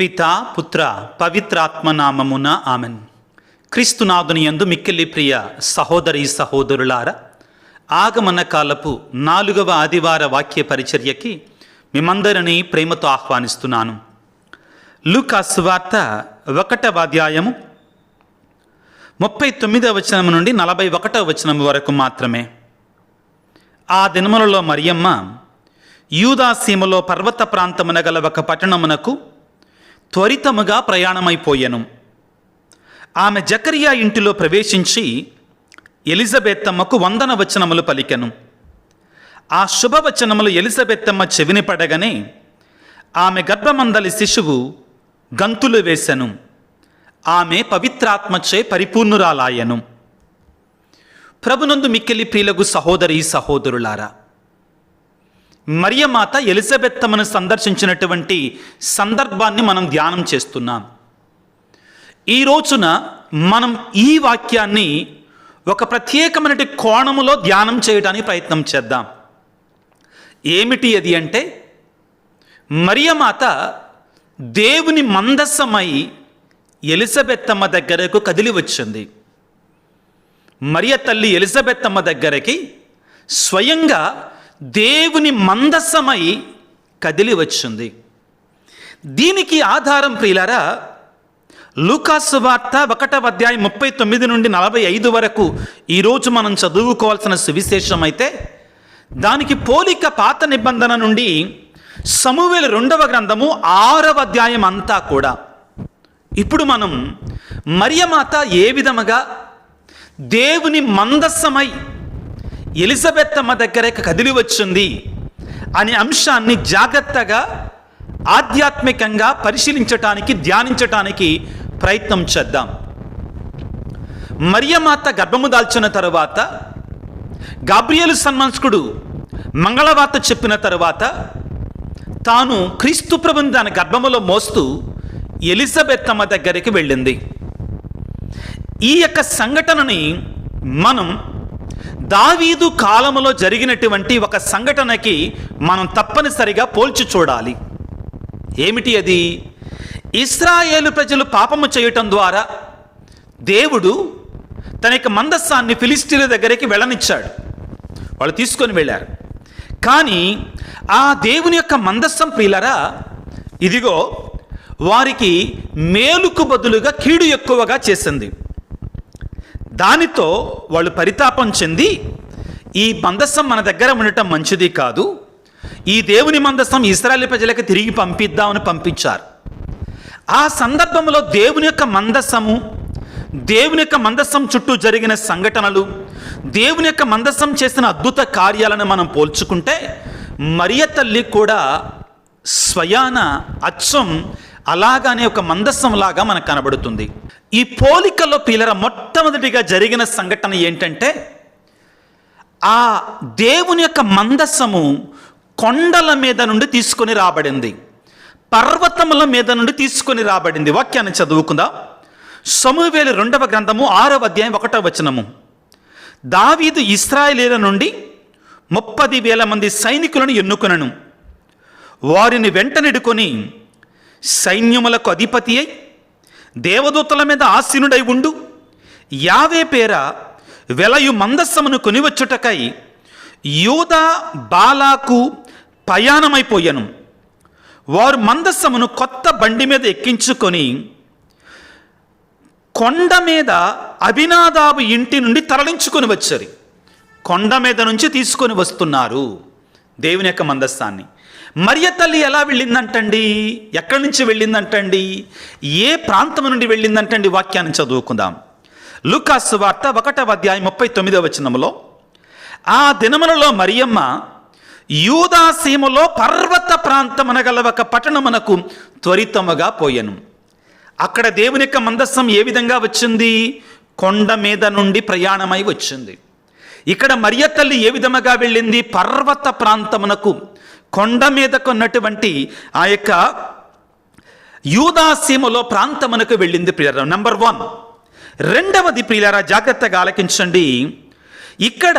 పితా పుత్ర పవిత్రాత్మనామమున ఆమెన్. క్రీస్తునాథుని యందు మిక్కిలి ప్రియ సహోదరి సహోదరులారా, ఆగమన కాలపు 4వ ఆదివార వాక్య పరిచర్యకి మిమ్మందరినీ ప్రేమతో ఆహ్వానిస్తున్నాను. లూకా సువార్త 1వ అధ్యాయము 39వ వచనం నుండి 41వ వచనం వరకు మాత్రమే. ఆ దినములలో మరియమ్మ యూదాసీమలో పర్వత ప్రాంతమున గల ఒక పట్టణమునకు త్వరితముగా ప్రయాణమైపోయెను. ఆమె జకరియా ఇంటిలో ప్రవేశించి ఎలిజబెత్తమ్మకు వందన వచనములు పలికెను. ఆ శుభవచనములు ఎలిజబెత్తమ్మ చెవిని పడగానే ఆమె గర్భమందలి శిశువు గంతులు వేసెను. ఆమె పవిత్రాత్మచే పరిపూర్ణురాలాయెను. ప్రభునందు మిక్కిలి ప్రియులకు సహోదరి సహోదరులారా, మరియమాత ఎలిజబెత్తమ్మను సందర్శించినటువంటి సందర్భాన్ని మనం ధ్యానం చేస్తున్నాం. ఈ రోజున మనం ఈ వాక్యాన్ని ఒక ప్రత్యేకమైన కోణములో ధ్యానం చేయడానికి ప్రయత్నం చేద్దాం. ఏమిటి అది అంటే, మరియమాత దేవుని మందస్సమై ఎలిజబెత్తమ్మ దగ్గరకు కదిలి వచ్చింది. మరియ తల్లి ఎలిజబెత్తమ్మ దగ్గరికి స్వయంగా దేవుని మందస్సమై కదిలి వచ్చింది. దీనికి ఆధారం ప్రియులారా, లూకా సువార్త 1వ అధ్యాయం 39 నుండి 45 వరకు ఈరోజు మనం చదువుకోవాల్సిన సువిశేషం అయితే, దానికి పోలిక పాత నిబంధన నుండి సమూయేలు 2వ గ్రంథము 6వ అధ్యాయం అంతా కూడా. ఇప్పుడు మనం మరియమాత ఏ విధముగా దేవుని మందస్సమై ఎలిజబెత్తమ్మ దగ్గరకు కదిలి వచ్చింది అనే అంశాన్ని జాగ్రత్తగా ఆధ్యాత్మికంగా పరిశీలించటానికి, ధ్యానించటానికి ప్రయత్నం చేద్దాం. మరియమాత గర్భము దాల్చిన తరువాత గాబ్రియేలు సన్మంస్కుడు మంగళవార్త చెప్పిన తరువాత తాను క్రీస్తు ప్రభుని తన గర్భములో మోస్తూ ఎలిజబెత్తమ్మ దగ్గరికి వెళ్ళింది. ఈ యొక్క సంఘటనని మనం దావీదు కాలములో జరిగినటువంటి ఒక సంఘటనకి మనం తప్పనిసరిగా పోల్చి చూడాలి. ఏమిటి అది? ఇశ్రాయేలు ప్రజలు పాపము చేయటం ద్వారా దేవుడు తన యొక్క మందస్సాన్ని ఫిలిష్తీయుల దగ్గరికి వెళ్ళనిచ్చాడు. వాళ్ళు తీసుకొని వెళ్ళారు. కానీ ఆ దేవుని యొక్క మందస్సం ప్రియులరా, ఇదిగో వారికి మేలుకు బదులుగా కీడు ఎక్కువగా చేసింది. దానితో వాళ్ళు పరితాపం చెంది, ఈ మందస్సం మన దగ్గర ఉండటం మంచిది కాదు, ఈ దేవుని మందస్సం ఇశ్రాయేలు ప్రజలకు తిరిగి పంపిద్దామని పంపించారు. ఆ సందర్భంలో దేవుని యొక్క మందస్సం చుట్టూ జరిగిన సంఘటనలు, దేవుని యొక్క మందస్సం చేసిన అద్భుత కార్యాలను మనం పోల్చుకుంటే, మరియ తల్లి కూడా స్వయాన అచ్చం అలాగానే ఒక మందస్సం లాగా మనకు కనబడుతుంది. ఈ పోలికలో పిల్లల మొట్టమొదటిగా జరిగిన సంఘటన ఏంటంటే, ఆ దేవుని యొక్క మందస్సము కొండల మీద నుండి తీసుకొని రాబడింది, పర్వతముల మీద నుండి తీసుకొని రాబడింది. వాక్యాన్ని చదువుకుందాం. సమూయేలు 2వ గ్రంథము 6వ అధ్యాయం 1వ వచనము. దావీదు ఇశ్రాయేలీయుల నుండి 30,000 మంది సైనికులను ఎన్నుకొనెను. వారిని వెంటనెడుకొని సైన్యములకు అధిపతి అయి దేవదూతల మీద ఆసీనుడై ఉండు యావే పేర వెలయు మందస్సమును కొనివచ్చుటకై యూదా బాలాకు ప్రయాణమైపోయాను. వారు మందస్సమును కొత్త బండి మీద ఎక్కించుకొని కొండ మీద అభినాదాబు ఇంటి నుండి తరలించుకొని వచ్చారు. కొండ మీద నుంచి తీసుకొని వస్తున్నారు దేవుని యొక్క మందస్సాన్ని. మరియ తల్లి ఎలా వెళ్ళిందంటండి? ఎక్కడి నుంచి వెళ్ళిందంటండి? ఏ ప్రాంతం నుండి వెళ్ళిందంటండి? వాక్యాన్ని చదువుకుందాం. లూకా సువార్త 1వ అధ్యాయం 39వ వచనములో, ఆ దినములలో మరియమ్మ యూదాసీమలో పర్వత ప్రాంతమున గల ఒక పట్టణమునకు త్వరితముగా పోయెను. అక్కడ దేవుని యొక్క మందస్సం ఏ విధంగా వచ్చింది? కొండ మీద నుండి ప్రయాణమై వచ్చింది. ఇక్కడ మరియ తల్లి ఏ విధముగా వెళ్ళింది? పర్వత ప్రాంతమునకు, కొండ మీద కొన్నటువంటి ఆ యొక్క యూదాసీమలో ప్రాంతమునకు వెళ్ళింది ప్రియులారా. నంబర్ 1. రెండవది ప్రియులారా, జాగ్రత్తగా ఆలకించండి. ఇక్కడ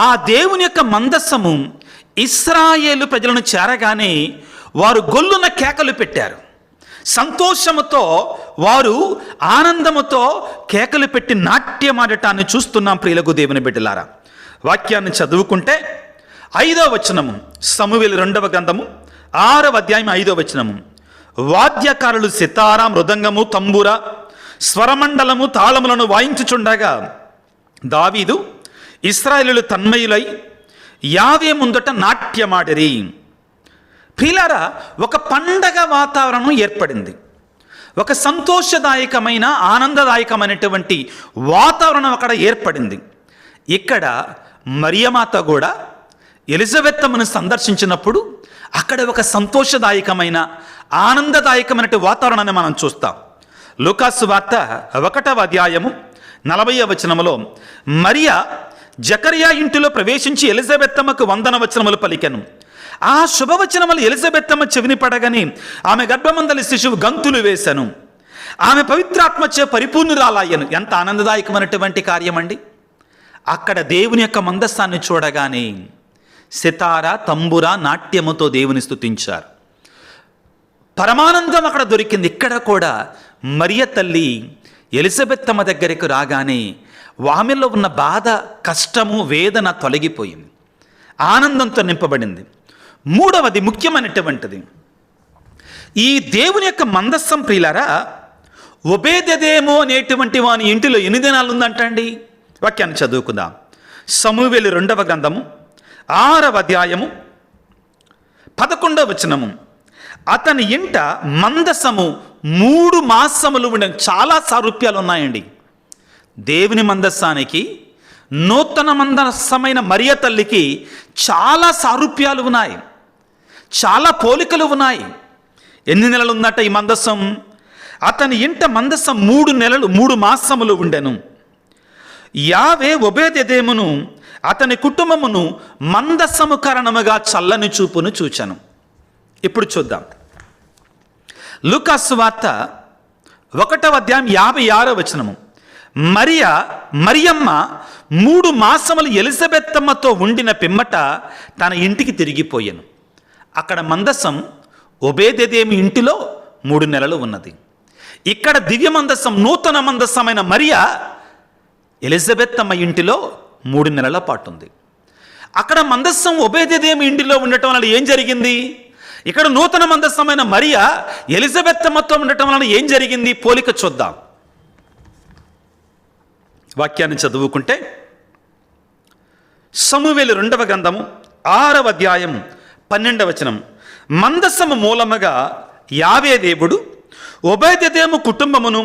ఆ దేవుని యొక్క మందస్సము ఇశ్రాయేలు ప్రజలను చేరగానే వారు గొల్లున కేకలు పెట్టారు. సంతోషముతో వారు ఆనందముతో కేకలు పెట్టి నాట్యమాడటాన్ని చూస్తున్నాం ప్రియులకు దేవుని బిడ్డలారా. వాక్యాన్ని చదువుకుంటే 5వ వచనము, సమూయేలు 2వ గ్రంథము 6వ అధ్యాయం 5వ వచనము. వాద్యకారులు సితార, మృదంగము, తంబుర, స్వరమండలము, తాళములను వాయించుచుండగా దావీదు ఇశ్రాయేలీయులు తన్మయులై యావే ముందట నాట్యమాడిరి. ప్రియులారా, ఒక పండగ వాతావరణం ఏర్పడింది. ఒక సంతోషదాయకమైన ఆనందదాయకమైనటువంటి వాతావరణం అక్కడ ఏర్పడింది. ఇక్కడ మరియమాత కూడా ఎలిజబెత్తమ్మను సందర్శించినప్పుడు అక్కడ ఒక సంతోషదాయకమైన ఆనందదాయకమైన వాతావరణాన్ని మనం చూస్తాం. లూకాసు వార్త 1వ అధ్యాయము 40వ వచనములో మరియా జకరియా ఇంటిలో ప్రవేశించి ఎలిజబెత్తమ్మకు వందన వచనములు పలికెను. ఆ శుభవచనములు ఎలిజబెత్తమ్మ చెవిని పడగని ఆమె గర్భమందలి శిశువు గంతులు వేశాను. ఆమె పవిత్రాత్మచే పరిపూర్ణురాలయ్యను. ఎంత ఆనందదాయకమైనటువంటి కార్యం అండి. అక్కడ దేవుని యొక్క మందస్సాన్ని చూడగానే సితార, తంబుర, నాట్యముతో దేవుని స్తుతించారు. పరమానందం అక్కడ దొరికింది. ఇక్కడ కూడా మరియ తల్లి ఎలిజబెత్తమ్మ దగ్గరికి రాగానే ఆమెలో ఉన్న బాధ, కష్టము, వేదన తొలగిపోయింది, ఆనందంతో నింపబడింది. 3వది ముఖ్యమైనటువంటిది, ఈ దేవుని యొక్క మందస్సం ప్రియులారా ఒబేదెదోము అనేటువంటి వాని ఇంటిలో ఎన్ని దినాలు ఉందంటండి. వాక్యాన్ని చదువుకుందాం. సమూయేలు 2వ గ్రంథము 6వ అధ్యాయము 11వ వచనము. అతని ఇంట మందసము 3 మాసములు ఉండే. చాలా సారూప్యాలు ఉన్నాయండి. దేవుని మందస్సానికి నూతన మందస్సమైన మరియ తల్లికి చాలా సారూప్యాలు ఉన్నాయి, చాలా పోలికలు ఉన్నాయి. ఎన్ని నెలలు ఉందట ఈ మందస్సం? అతని ఇంట మందస్సం 3 మాసములు ఉండెను. యావే ఒబేదెదోమును అతని కుటుంబమును మందస్సము కారణముగా చల్లని చూపును చూచెను. ఇప్పుడు చూద్దాం. లూకాసు వార్త 1వ అధ్యాయం 56వ వచనము. మరియమ్మ 3 మాసములు ఎలిజబెత్తమ్మతో ఉండిన పిమ్మట తన ఇంటికి తిరిగిపోయాను. అక్కడ మందసం ఒబేదెదోము ఇంటిలో 3 నెలలు ఉన్నది. ఇక్కడ దివ్య మందసం, నూతన మందసమైన మరియా ఎలిజబెత్తమ్మ ఇంటిలో 3 నెలల పాటు ఉంది. అక్కడ మందస్సం ఒబేదెదోము ఇంటిలో ఉండటం వలన ఏం జరిగింది? ఇక్కడ నూతన మందస్సమైన మరియా ఎలిజబెత్తమ్మతో ఉండటం వలన ఏం జరిగింది? పోలిక చూద్దాం. వాక్యాన్ని చదువుకుంటే సమూయేలు 2వ గ్రంథము 6వ అధ్యాయం 12వ వచనం. మందస్సము మూలముగా యావే దేవుడు ఒబేదెదోము కుటుంబమును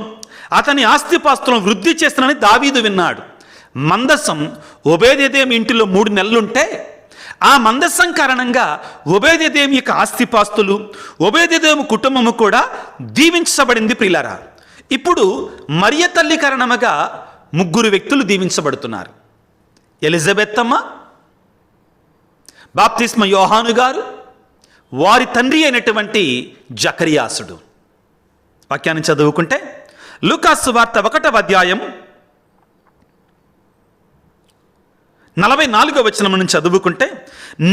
అతని ఆస్తిపాస్తులను వృద్ధి చేస్తానని దావీదు విన్నాడు. మందస్సం ఒబేదెదోము ఇంటిలో 3 నెలలుంటే ఆ మందస్సం కారణంగా ఒబేదెదోము యొక్క ఆస్తిపాస్తులు, ఒబేదెదోము కుటుంబము కూడా దీవించబడింది. ప్రియులారా, ఇప్పుడు మరియ తల్లి కారణముగా 3 వ్యక్తులు దీవించబడుతున్నారు. ఎలిజబెత్తమ్మ, బాప్తిస్మ యోహాను గారు, వారి తండ్రి అయినటువంటి జకరియాసుడు. వాక్యాన్ని చదువుకుంటే లూకాసు వార్త 1వ అధ్యాయం 44వ వచనం నుంచి చదువుకుంటే,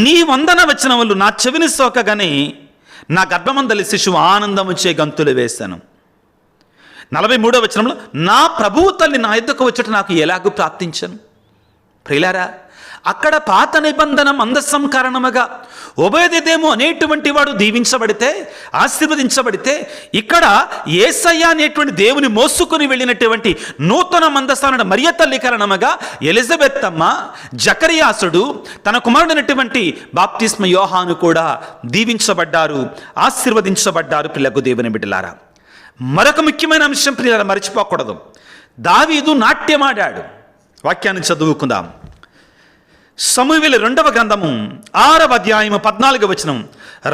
నీ వందన వచనములు నా చెవిని సోకగానే నా గర్భమందలి శిశువు ఆనందముచే గంతులు వేశాను. 43వ వచనంలో, నా ప్రభువు తల్లి నా యొద్దకు వచ్చుట నాకు ఎలాగూ ప్రార్థించను. ప్రియులారా, అక్కడ పాత నిబంధన మందస్సం కారణముగా ఒబేదెదోము అనేటువంటి వాడు దీవించబడితే, ఆశీర్వదించబడితే, ఇక్కడ యేసయ్య అనేటువంటి దేవుని మోసుకొని వెళ్ళినటువంటి నూతన మందస్సాన మరియ తల్లి కారణముగా ఎలిజబెత్తమ్మ, జకరియాసుడు, తన కుమారుడైనటువంటి బాప్తిస్మ యోహాను కూడా దీవించబడ్డారు, ఆశీర్వదించబడ్డారు. పిల్లకు దేవుని బిడ్డలారా, మరొక ముఖ్యమైన అంశం ప్రియులారా మర్చిపోకూడదు. దావీదు నాట్యమాడాడు. వాక్యాన్ని చదువుకుందాం. సమూయేలు 2వ గ్రంథము 6వ అధ్యాయము 14వ వచనం.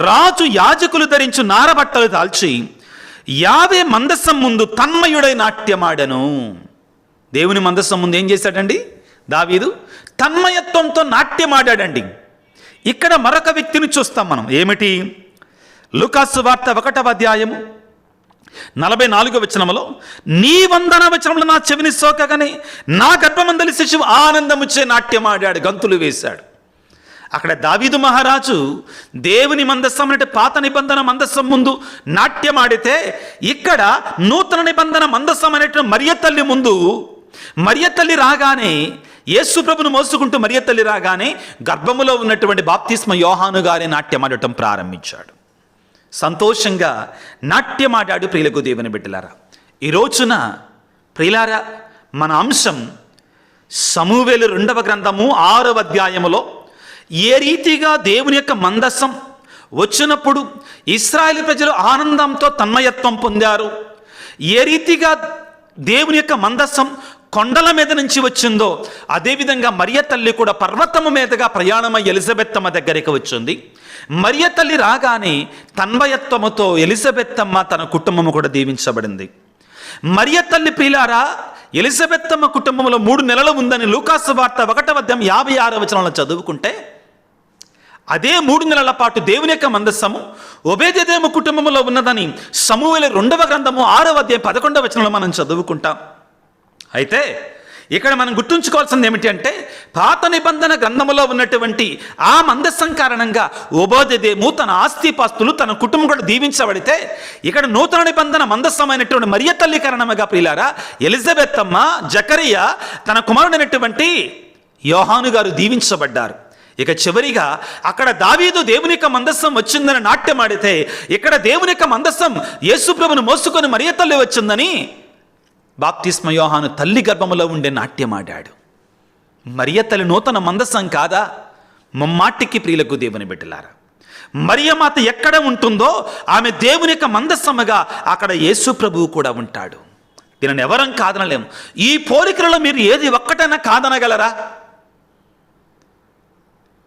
రాజు యాజకులు ధరించు నారబట్టలు దాల్చి యావే మందస్సం ముందు తన్మయుడై నాట్యమాడను. దేవుని మందస్సం ముందు ఏం చేశాడండి దావీదు? తన్మయత్వంతో నాట్యమాడాడండి. ఇక్కడ మరొక వ్యక్తిని చూస్తాం మనం. ఏమిటి? లూకాసు వార్త 1వ అధ్యాయము 44వ వచనములో, నీ వందన వచనములు నా చెవిని సోకగానే నా గర్భమందలి శిశువు ఆనందముచే నాట్యమాడాడు, గంతులు వేశాడు. అక్కడ దావీదు మహారాజు దేవుని మందస్సం అంటే పాత నిబంధన మందస్సం ముందు నాట్యమాడితే, ఇక్కడ నూతన నిబంధన మందస్సం అనేటువంటి మరియ తల్లి ముందు, మరియ తల్లి రాగానే, యేసు ప్రభును మోసుకుంటూ మరియ తల్లి రాగానే గర్భములో ఉన్నటువంటి బాప్తిస్మ యోహాను గారి నాట్యమాడటం ప్రారంభించాడు. సంతోషంగా నాట్యమాడాడు. ప్రియులకు దేవుని బిడ్డలారా, ఈ రోజున ప్రియులారా, మన అంశం సమూవేలు 2వ గ్రంథము 6వ అధ్యాయములో ఏ రీతిగా దేవుని యొక్క మందస్సం వచ్చినప్పుడు ఇశ్రాయేలు ప్రజలు ఆనందంతో తన్మయత్వం పొందారు, ఏ రీతిగా దేవుని యొక్క మందస్సం కొండల మీద నుంచి వచ్చిందో అదేవిధంగా మరియ తల్లి కూడా పర్వతము మీదుగా ప్రయాణమై ఎలిజబెత్తమ్మ దగ్గరికి వచ్చింది. మరియ తల్లి రాగానే తన్మయత్వముతో ఎలిజబెత్తమ్మ తన కుటుంబము కూడా దీవించబడింది. మరియ తల్లి ప్రియులారా, ఎలిజబెత్తమ్మ కుటుంబంలో 3 నెలలు ఉందని లూకాసు వార్త 1వ అధ్యాయం 56వ వచనంలో చదువుకుంటే, అదే 3 నెలల పాటు దేవుని యొక్క మందస్సము ఒబేదెదోము కుటుంబంలో ఉన్నదని సమూయేలు 2వ గ్రంథము 6వ అధ్యాయం 11వ వచనంలో మనం చదువుకుంటాం. అయితే ఇక్కడ మనం గుర్తుంచుకోవాల్సింది ఏమిటి అంటే, పాత నిబంధన గ్రంథములో ఉన్నటువంటి ఆ మందస్సం కారణంగా ఒబేదెదోము తన ఆస్తిపాస్తులు తన కుటుంబం కూడా దీవించబడితే, ఇక్కడ నూతన నిబంధన మందస్సమైనటువంటి మరియ తల్లి కారణంగా ప్రియులారా ఎలిజబెత్తమ్మ, జకరియా తన కుమారుడైనటువంటి యోహాను గారు దీవించబడ్డారు. ఇక చివరిగా అక్కడ దావీదు దేవుని యొక్క మందస్సం వచ్చిందని నాట్యమాడితే, ఇక్కడ దేవుని యొక్క మందస్సం యేసు ప్రభును మోసుకొని మరియ తల్లి వచ్చిందని బాప్తిస్మ యోహాను తల్లి గర్భములో ఉండే నాట్యమాడాడు. మరియ తల్లి నూతన మందస్సం కాదా? ముమ్మాటికి ప్రియులకు దేవుని బిడ్డలారా, మరియమాత ఎక్కడ ఉంటుందో ఆమె దేవుని యొక్క మందస్సముగా అక్కడ యేసు ప్రభువు కూడా ఉంటాడు. దీనిని ఎవరం కాదనలేము. ఈ పోలికలలో మీరు ఏది ఒక్కటైనా కాదనగలరా?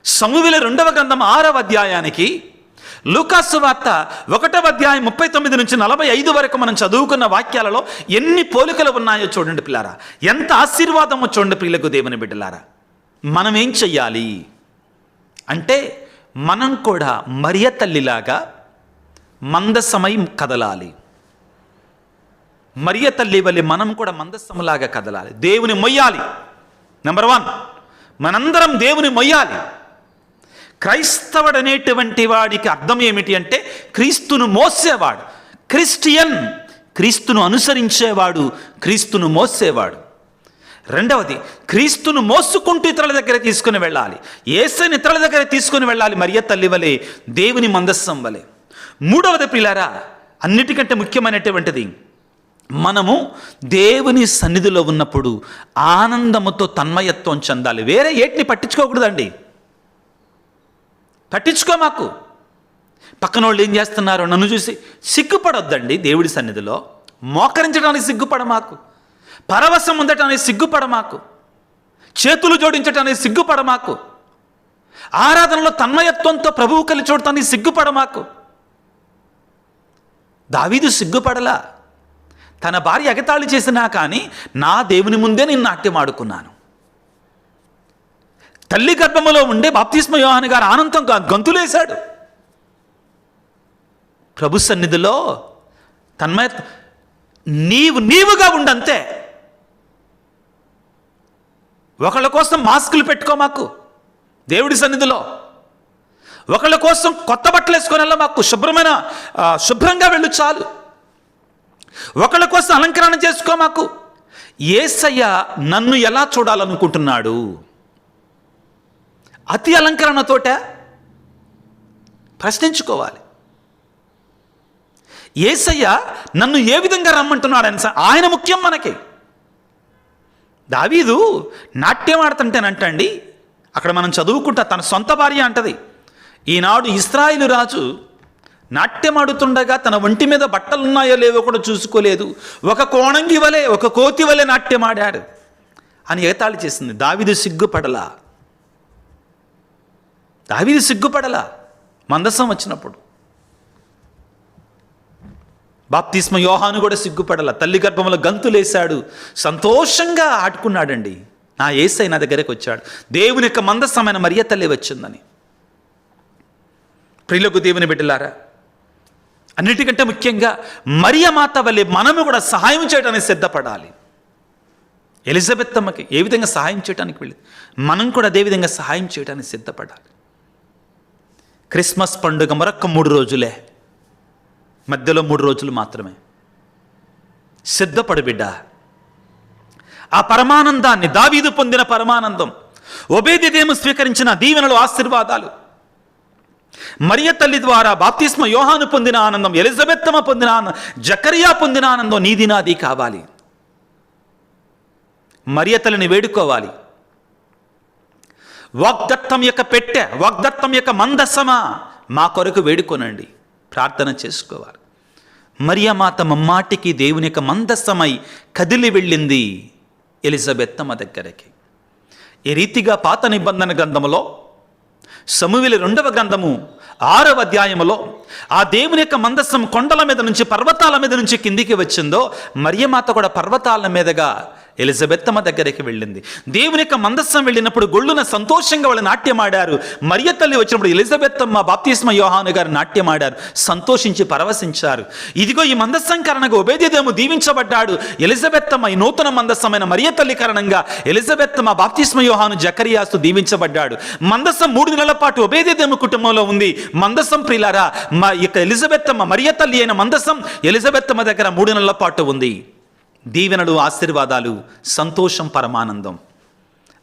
సమూయేలు 2వ గ్రంథం 6వ అధ్యాయానికి లూకాసు వార్త 1వ అధ్యాయం 39 నుంచి 45 వరకు మనం చదువుకున్న వాక్యాలలో ఎన్ని పోలికలు ఉన్నాయో చూడండి పిల్లారా. ఎంత ఆశీర్వాదమో చూడండి ప్రియులకు దేవుని బిడ్డలారా. మనం ఏం చెయ్యాలి అంటే, మనం కూడా మరియ తల్లిలాగా మందస్సమై కదలాలి. మరియ తల్లి వలె మనం కూడా మందస్సములాగా కదలాలి. దేవుని మొయ్యాలి. నెంబర్ 1, మనందరం దేవుని మొయ్యాలి. క్రైస్తవుడు అనేటువంటి వాడికి అర్థం ఏమిటి అంటే, క్రీస్తును మోసేవాడు. క్రిస్టియన్, క్రీస్తును అనుసరించేవాడు, క్రీస్తును మోసేవాడు. రెండవది, క్రీస్తును మోసుకుంటూ ఇతరుల దగ్గర తీసుకుని వెళ్ళాలి. యేసుని ఇతరుల దగ్గర తీసుకుని వెళ్ళాలి మరియ తల్లి వలె, దేవుని మందస్సం వలె. మూడవది ప్రియులారా, అన్నిటికంటే ముఖ్యమైనటువంటిది, మనము దేవుని సన్నిధిలో ఉన్నప్పుడు ఆనందముతో తన్మయత్వం చెందాలి. వేరే ఏటిని పట్టించుకోకూడదండి. పట్టించుకో. పక్కన వాళ్ళు ఏం చేస్తున్నారో నన్ను చూసి సిగ్గుపడొద్దండి. దేవుడి సన్నిధిలో మోకరించడానికి సిగ్గుపడమాకు, పరవశం ఉండటానికి సిగ్గుపడమాకు, చేతులు జోడించడానికి సిగ్గుపడమాకు, ఆరాధనలో తన్మయత్వంతో ప్రభువు కలిసి చూడటానికి సిగ్గుపడమాకు. దావీదు సిగ్గుపడలా. తన భార్య ఎగతాళి చేసినా కానీ నా దేవుని ముందే నేను నాట్యం ఆడుకున్నాను. తల్లి గర్భములో ఉండే బాప్తిస్మ యోహాను గారు ఆనందం గంతులేశాడు. ప్రభు సన్నిధిలో తన్మయ నీవుగా ఉండంతే. ఒకళ్ళ కోసం మాస్కులు పెట్టుకోమాకు. దేవుడి సన్నిధిలో ఒకళ్ళ కోసం కొత్త బట్టలు వేసుకొని వెళ్ళ మాకు. శుభ్రంగా వెళ్ళు చాలు. ఒకళ్ళ కోసం అలంకరణ చేసుకోమాకు. యేసయ్య నన్ను ఎలా చూడాలనుకుంటున్నాడు? అతి అలంకరణతోట ప్రశ్నించుకోవాలి. యేసయ్య నన్ను ఏ విధంగా రమ్మంటున్నాడు అని ఆయన ముఖ్యం మనకి. దావీదు నాట్యం ఆడుతుంటేనంటండి, అక్కడ మనం చదువుకుంటా తన సొంత భార్య అంటది, ఈనాడు ఇశ్రాయేలు రాజు నాట్యమాడుతుండగా తన ఒంటి మీద బట్టలున్నాయో లేవో కూడా చూసుకోలేదు, ఒక కోణంగి వలె, ఒక కోతి వలె నాట్యమాడాడు అని ఎగతాళి చేసింది. దావీదు సిగ్గుపడలా. మందస్సం వచ్చినప్పుడు. బాప్తిస్మ యోహాను కూడా సిగ్గుపడలా. తల్లి గర్భంలో గంతులేశాడు, సంతోషంగా ఆడుకున్నాడండి. నా యేసయ్య నా దగ్గరకు వచ్చాడు, దేవుని యొక్క మందస్సమైన మరియ తల్లి వచ్చిందని. ప్రియులకు దేవుని బిడ్డలారా, అన్నిటికంటే ముఖ్యంగా మరియమాత వలె మనము కూడా సహాయం చేయడానికి సిద్ధపడాలి. ఎలిజబెత్తమ్మకి ఏ విధంగా సహాయం చేయడానికి వెళ్ళి మనం కూడా అదే విధంగా సహాయం చేయడానికి సిద్ధపడాలి. క్రిస్మస్ పండుగ మరొక్క 3 రోజులే, మధ్యలో 3 రోజులు మాత్రమే. సిద్ధపడు బిడ్డ. ఆ పరమానందాన్ని, దావీదు పొందిన పరమానందం, ఒబేదెదోము స్వీకరించిన దీవెనలు, ఆశీర్వాదాలు, మరియ తల్లి ద్వారా బాప్తిస్మ యోహాను పొందిన ఆనందం, ఎలిజబెత్తమ్మ పొందిన ఆనందం, జకరియా పొందిన ఆనందం నీది నాది కావాలి. మరియ తల్లిని వేడుకోవాలి. వాగ్దత్తం యొక్క పెట్టె, వాగ్దత్తం యొక్క మందసమా మా కొరకు వేడుకోనండి, ప్రార్థన చేసుకోవాలి. మరియమాత మమ్మాటికి దేవుని యొక్క మందసమై కదిలి వెళ్ళింది ఎలిజబెత్తమ్మ దగ్గరికి. ఈ రీతిగా పాత నిబంధన గ్రంథములో సమూయేలు 2వ గ్రంథము 6వ అధ్యాయములో ఆ దేవుని యొక్క మందసం కొండల మీద నుంచి, పర్వతాల మీద నుంచి కిందికి వచ్చిందో, మరియమాత కూడా పర్వతాల మీదుగా ఎలిజబెత్తమ్మ దగ్గరికి వెళ్ళింది. దేవుని యొక్క మందస్సం వెళ్ళినప్పుడు గొళ్ళున సంతోషంగా వాళ్ళు నాట్యమాడారు. మరియ తల్లి వచ్చినప్పుడు ఎలిజబెత్తమ్మ, బాప్తిస్మ యోహాను గారు నాట్యమాడారు, సంతోషించి పరవశించారు. ఇదిగో ఈ మందస్సం కారణంగా ఒబేదెదోము దీవించబడ్డాడు. ఎలిజబెత్తమ్మ, ఈ నూతన మందస్సమైన మరియ తల్లి కారణంగా ఎలిజబెత్తమ్మ, బాప్తిస్మ యోహాను, జకరియాసు దీవించబడ్డాడు. మందస్సం 3 నెలల పాటు ఒబేదెదోము కుటుంబంలో ఉంది. మందస్సం ప్రియులారా, మా యొక్క ఎలిజబెత్తమ్మ, మరియ తల్లి అయిన మందస్సం ఎలిజబెత్తమ్మ దగ్గర 3 నెలల పాటు ఉంది. దీవెనలు, ఆశీర్వాదాలు, సంతోషం, పరమానందం.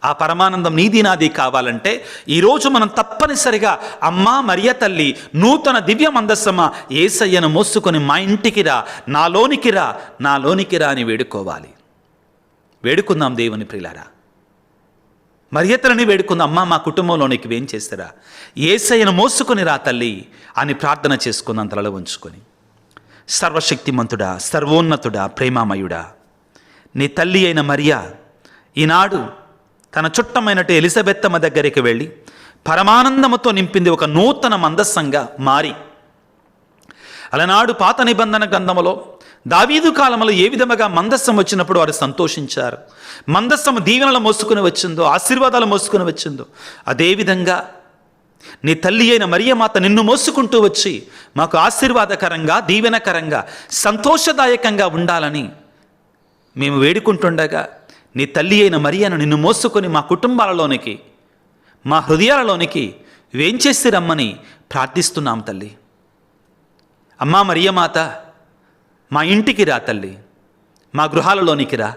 ఆ పరమానందం నీది నాది కావాలంటే ఈరోజు మనం తప్పనిసరిగా అమ్మా మరియ తల్లి, నూతన దివ్య మందస్సమా, యేసయ్యను మోసుకొని మా ఇంటికి రా, నాలోనికి రా, నాలోనికి రా అని వేడుకోవాలి. వేడుకుందాం దేవుని ప్రియులారా. మరియ తల్లిని వేడుకుందాం, అమ్మా మా కుటుంబంలోనికి ఏం చేస్తారా, యేసయ్యను మోసుకొని రా తల్లి అని ప్రార్థన చేసుకుందాం తలలో ఉంచుకొని. సర్వశక్తిమంతుడా, సర్వోన్నతుడా, ప్రేమామయుడా, నీ తల్లి అయిన మరియా ఈనాడు తన చుట్టమైనట్టు ఎలిజబెత్తమ్మ దగ్గరికి వెళ్ళి పరమానందముతో నింపింది ఒక నూతన మందస్సంగా మారి, అలనాడు పాత నిబంధన గ్రంథములో దావీదు కాలంలో ఏ విధముగా మందస్సం వచ్చినప్పుడు వారు సంతోషించారు, మందస్సం దీవెనలు మోసుకుని వచ్చిందో, ఆశీర్వాదాలు మోసుకుని వచ్చిందో, అదేవిధంగా నీ తల్లి అయిన మరియమాత నిన్ను మోసుకుంటూ వచ్చి మాకు ఆశీర్వాదకరంగా, దీవెనకరంగా, సంతోషదాయకంగా ఉండాలని మేము వేడుకుంటుండగా, నీ తల్లి అయిన మరియను నిన్ను మోసుకొని మా కుటుంబాలలోనికి, మా హృదయాలలోనికి వేంచేసి రమ్మని ప్రార్థిస్తున్నాం తల్లి. అమ్మా మరియమాత, మా ఇంటికి రా తల్లి, మా గృహాలలోనికి రా,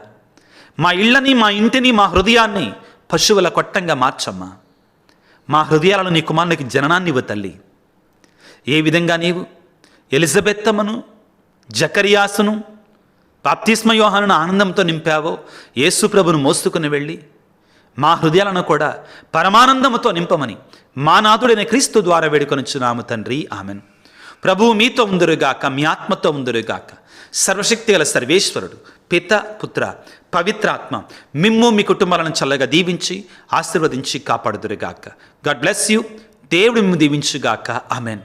మా ఇళ్ళని, మా ఇంటిని, మా హృదయాన్ని పశువుల కొట్టంగా మార్చమ్మా. మా హృదయాలను నీ కుమారునికి జననాన్ని ఇవ్వు తల్లి. ఏ విధంగా నీవు ఎలిజబెత్తమ్మను, జకరియాసును, బాప్తిస్మ యోహానును ఆనందంతో నింపావో, యేసు ప్రభును మోసుకుని వెళ్ళి మా హృదయాలను కూడా పరమానందముతో నింపమని మా నాథుడైన క్రీస్తు ద్వారా వేడుకొనుచున్నాము తండ్రి, ఆమెన్. ప్రభువు మీతో ఉందురుగాక, మీ ఆత్మతో ఉందురుగాక. సర్వశక్తి గల సర్వేశ్వరుడు, పిత, పుత్ర, పవిత్రాత్మ మిమ్ము మీ కుటుంబాలను చల్లగా దీవించి ఆశీర్వదించి కాపాడుదురుగాక. God bless you. దేవుడు మిమ్ము దీవించుగాక. ఆమెన్.